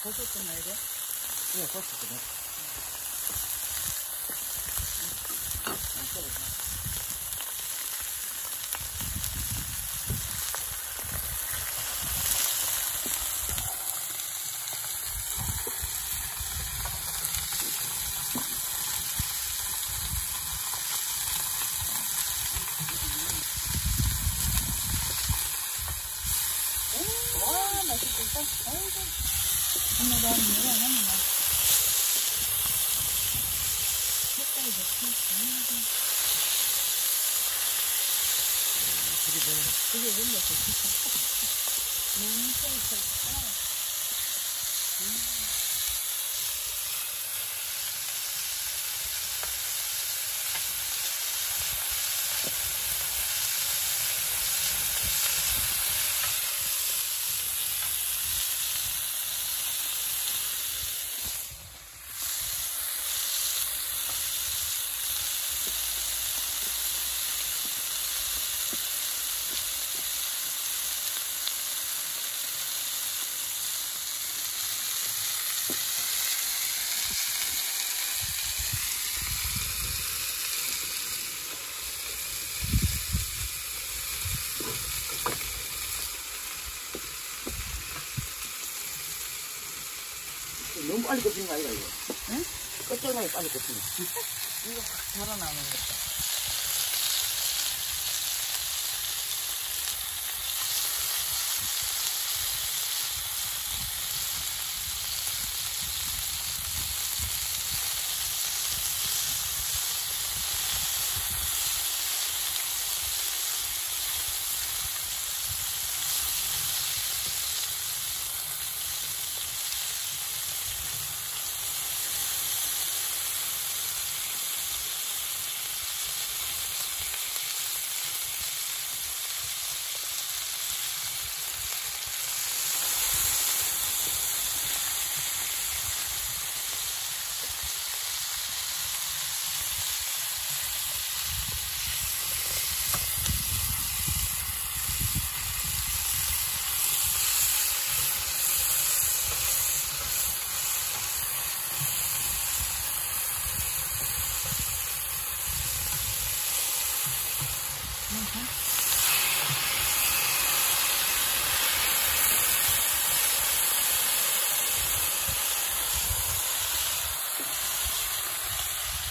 고소 좀 넣어야 돼? 예, 고소 좀 넣어. 와, 맛있겠다. 아이고. 엄마도 하는 거야, 하는 거. 색깔이 좋지. 그게 원래 좋겠다. 너무 맛있겠다. 너무 빨리 꽂히는 거 아니야, 이거? 응? 끝장나게 빨리 꽂히네. 이거 확 달아나는 거다.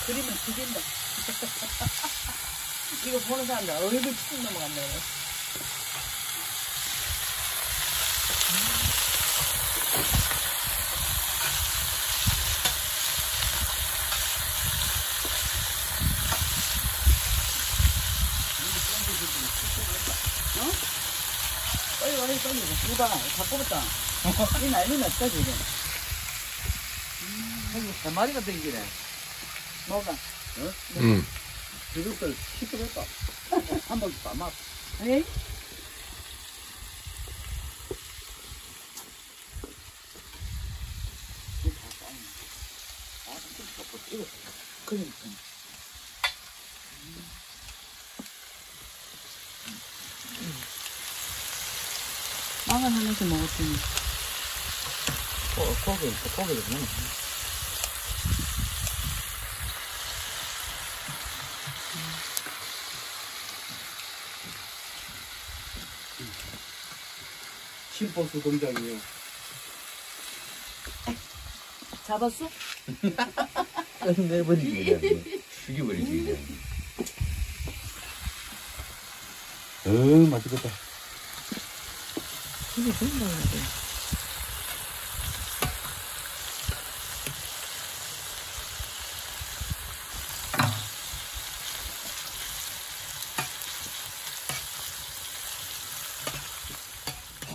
그림은 죽인다. 이거 보는 사람들 얼굴 쭉 넘어간다. 어? 빨리 와, 빨리. 누가 다 뽑았다. 이 난리 났다, 지금. 형님, 3마리가 땡기네. 뭐가? 어? 응. 저것들 시끄럽다. 한 바퀴 다 막. 에이? 이거, 그러니까. 빵을 하나씩 먹었더니. 고기를 넣어. 심보수 동작이에요. 잡았어? 끝내버리기 그냥. 죽여버리기 그냥. 맛있겠다. 이게 된다, 이거.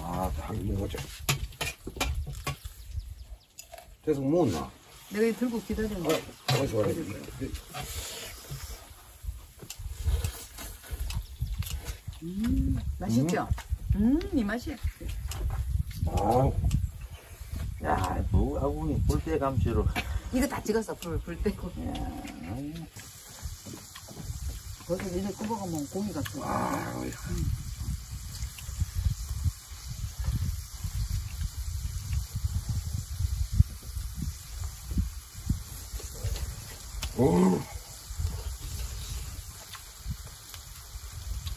아, 다 먹어보자. 계속 먹었나? 내가 이거 들고 기다렸는데. 좋아요. 맛있죠? 이 맛이야. 아, 야, 무하고 불때 감시로. 이거 다 찍었어, 불 떼고. 벌써 이제 굽어가면 고기 같아. 아,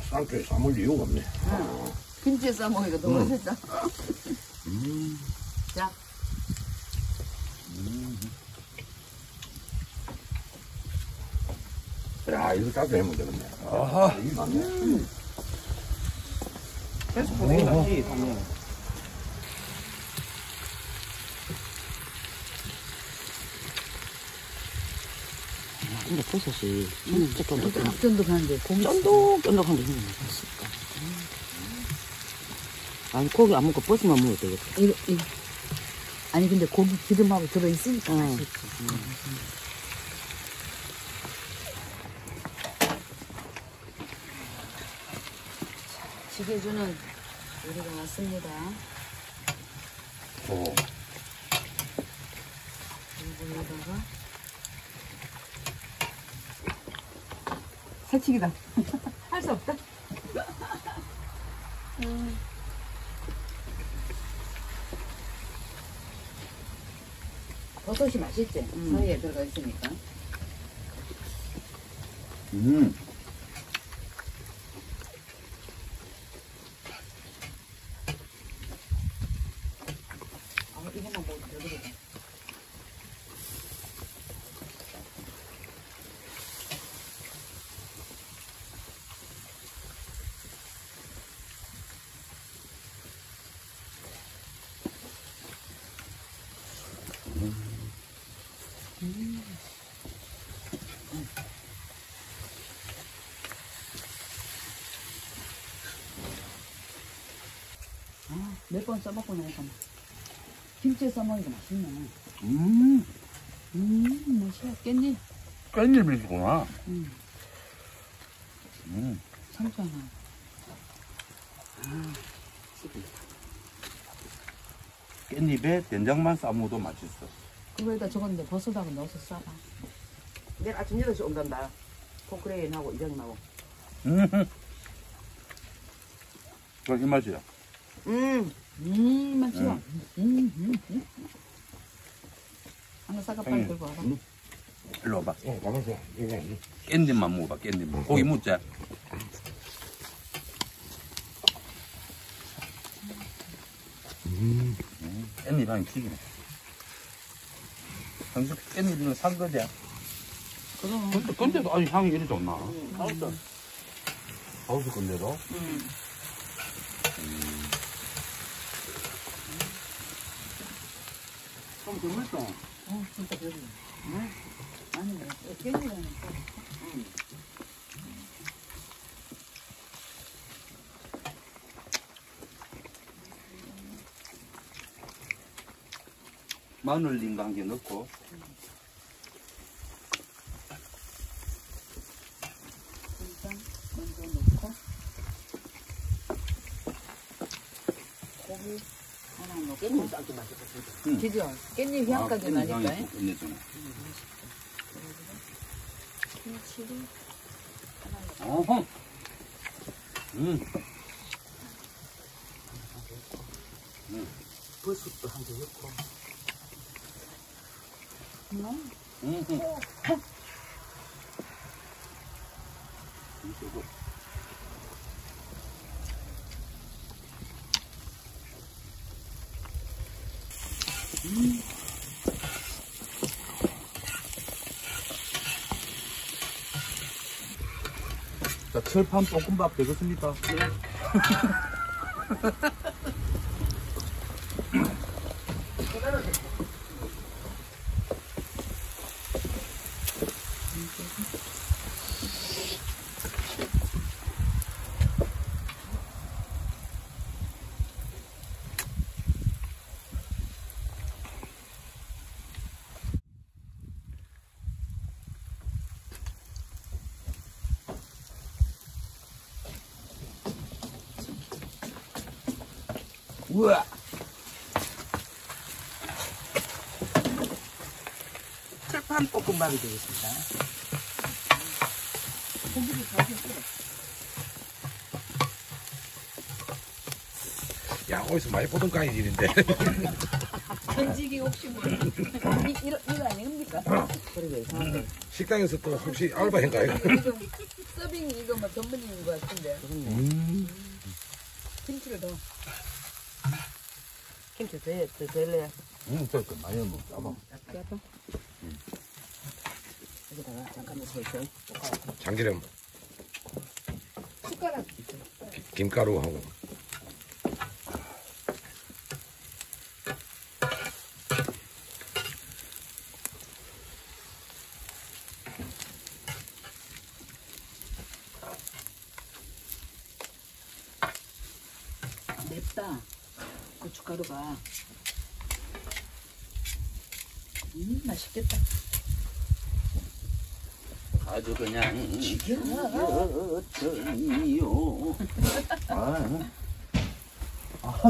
쌍표에 싸물 이유가 없네. 김치에 싸먹으니까 더 맛있다. 자. 야, 이거 따뜻 해면 되겠네. 아하. 이게 맞네. 계속 보내기 낫지, 당연히. 근데 버섯이 진짜 쫀득쫀득. 쫀득쫀득한데 고기 쫀득쫀득한 게 힘이 맛있을까. 아니, 고기 안 먹고 버섯만 먹어도 되겠다. 이거. 아니 근데 고기 기름하고 들어있으니까 맛있지. 지게주는 요리가 왔습니다. 오. 이거에다가 살치기다. 할 수 없다. 버섯이 맛있지? 사이에 들어가 있으니까. 이것만 먹으면 되거든. 몇 번 써먹고 나니까 김치에 써먹으니까 맛있네. 맛이야. 깻잎. 깻잎이구나. 상추 하나. 깻잎에 된장만 싸먹어도 맛있어. 그거에다 저건데 버섯하고 넣어서 싸봐. 내일 아침 8시 온단다. 포크레인하고 이장님하고. 그럼 이 맛이야. 맛있어. 하나 싸가 빨리 들고 와봐. 일로 와봐. 가만있어. 이거. 깻잎만 먹어봐, 깻잎. 고기 묻자. 깻잎 향이 튀기네. 당신 깻잎 이거 산 거지? 그럼. 근데도 아니 향이 이리 좋나? 하우스 건데도? 좀 재밌어. 진짜 그래. 아니, 깻잎이라는 거. 마늘링과 한 개 넣고. 일단 먼저 넣고 고기 하나 넣고 깻잎 쌀도 맛있겠다. 그죠? 깻잎 향까지 나니까 끝냈잖아. 김치를 어허. 버섯도 한 개 넣고. 자, 철판 볶음밥 되겠습니까? 우와! 철판 볶음밥이 되겠습니다. 고기를 다시 끓여. 야, 어디서 많이 보던 까이 일인데. 전직이 혹시 뭐 이거 아닙니까? 그러게 이상한데. 식당에서 또 혹시 알바인가 이거? 이거 서빙 이거 뭐 전문인 것 같은데. 김치를 더. 김치 더 될래? 저거 많이 먹 잡아. 야봐. 여기다가 잠깐만 살살. 참기름, 숟가락. 김가루하고. 맵다. 고춧가루가. 맛있겠다. 아주 그냥 지겨워요.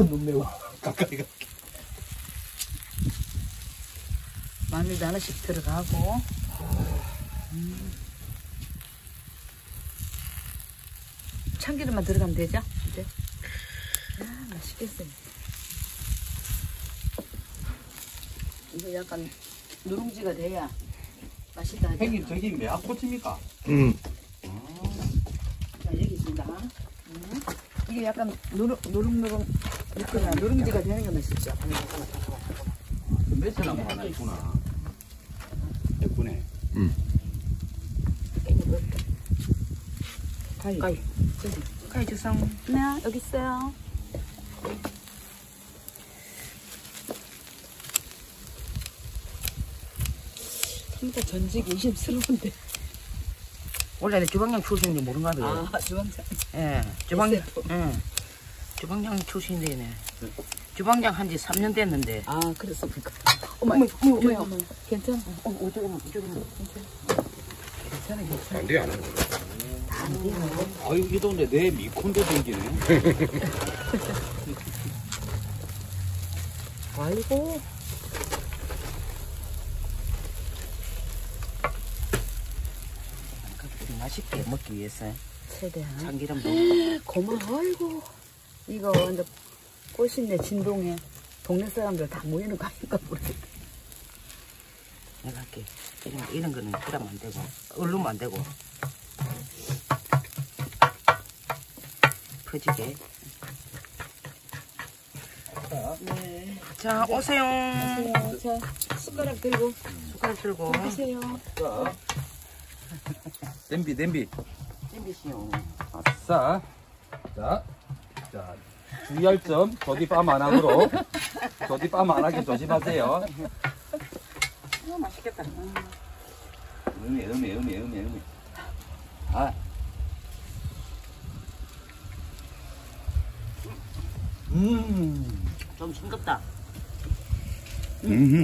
눈 매워. 가까이 가. 마늘도 하나씩 들어가고. 참기름만 들어가면 되죠? 이제. 맛있겠어요. 이거 약간 누룽지가 돼야 맛있다. 하죠? 형님 저기 매화꽃입니까? 자, 여기 있습니다. 이게 약간 누룽누룽 이렇게 누룽지가 되는 게 맛있죠. 매천 한번 하나 있구나. 예쁘네. 가위 주성. 네, 여기 있어요. 진짜 전직이 의심스러운데. 원래는 주방장 출신인지 모르는 거 같아요. 아, 주방장. 예, 주방장. 응. 주방장 출신이네. 주방장 한 지 3년 됐는데. 아, 그랬습니까? 어머, 어머. 괜찮아. 어쩌면. 괜찮아. 안 돼, 안 돼. 아유 이 동네 내 미콘도 생기네. 아이고. 가족들이 맛있게 먹기 위해서 최대한. 참기름도. 고마워. 아이고. 이거 완전 꽃이네, 진동에. 동네 사람들 다 모이는 거 아닌가 모르겠다. 내가 할게. 이런 거는 그러면 안 되고, 얼르면 안 되고. 퍼지게. 네. 자, 오세요. 자, 숟가락 들고. 숟가락 들고. 드세요. 냄비. 찜비시오. 아싸. 자 주의할 점 조디팜 안 하도록. 조디팜 안 하게 조심하세요. 맛있겠다. 음에. 아. 좀 싱겁다.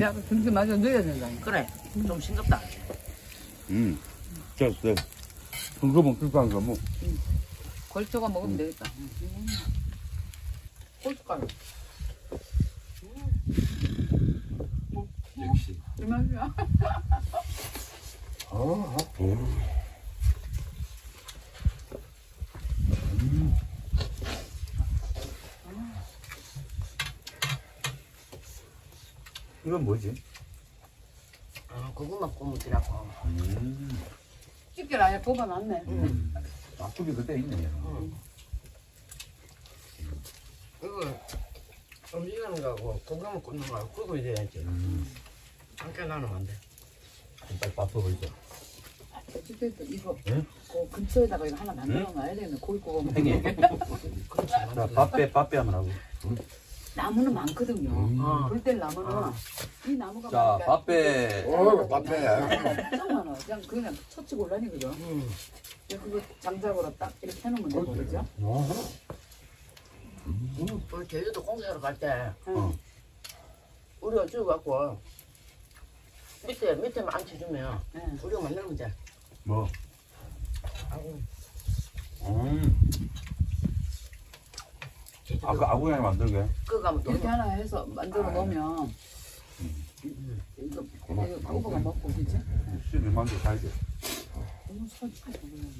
야, 등심 마저 넣어야 된다니까. 그래, 좀 싱겁다. 됐어. 그거 먹을까 거 뭐. 걸쳐가 먹으면 되겠다. 고춧가루. 역시. 이 맛이야. 이건 뭐지? 고구마 꼬무더라고. 집게를 아예 뽑아놨네. 앞쪽에 그때 있네. 이거 음식하는 거하고 고구마 굽는 거하고 그거 이래야지. 함께 나누면 안 돼. 빨리 밥 먹어보자. 집게도 이거 응? 그 근처에다가 이거 하나 만들어 놔야 되겠네. 고기 구워 먹는 형님. 그렇지. 자, 밥 빼 하면 하고. 나무는 많거든요. 불뗄 나무는 이 나무가 자, 많으니까 밥 빼. 밥해. 엄청 많아. 그냥 처치 곤란이 그죠? 그거 장작으로 딱 이렇게 해놓으면 되고 그죠? 우리 제주도 공사하러 갈 때 응. 우리가 죽어갖고 밑에만 앉혀주면 응. 우리가 만들면 돼. 뭐? 아이고. 그 아구야 만들게. 그거 가면 또 이렇게 하나 해서 만들어 놓으면 이거 꼬부가 먹고 그지? 씨를 만들어 가야 돼. 너무 솔직하게 먹으면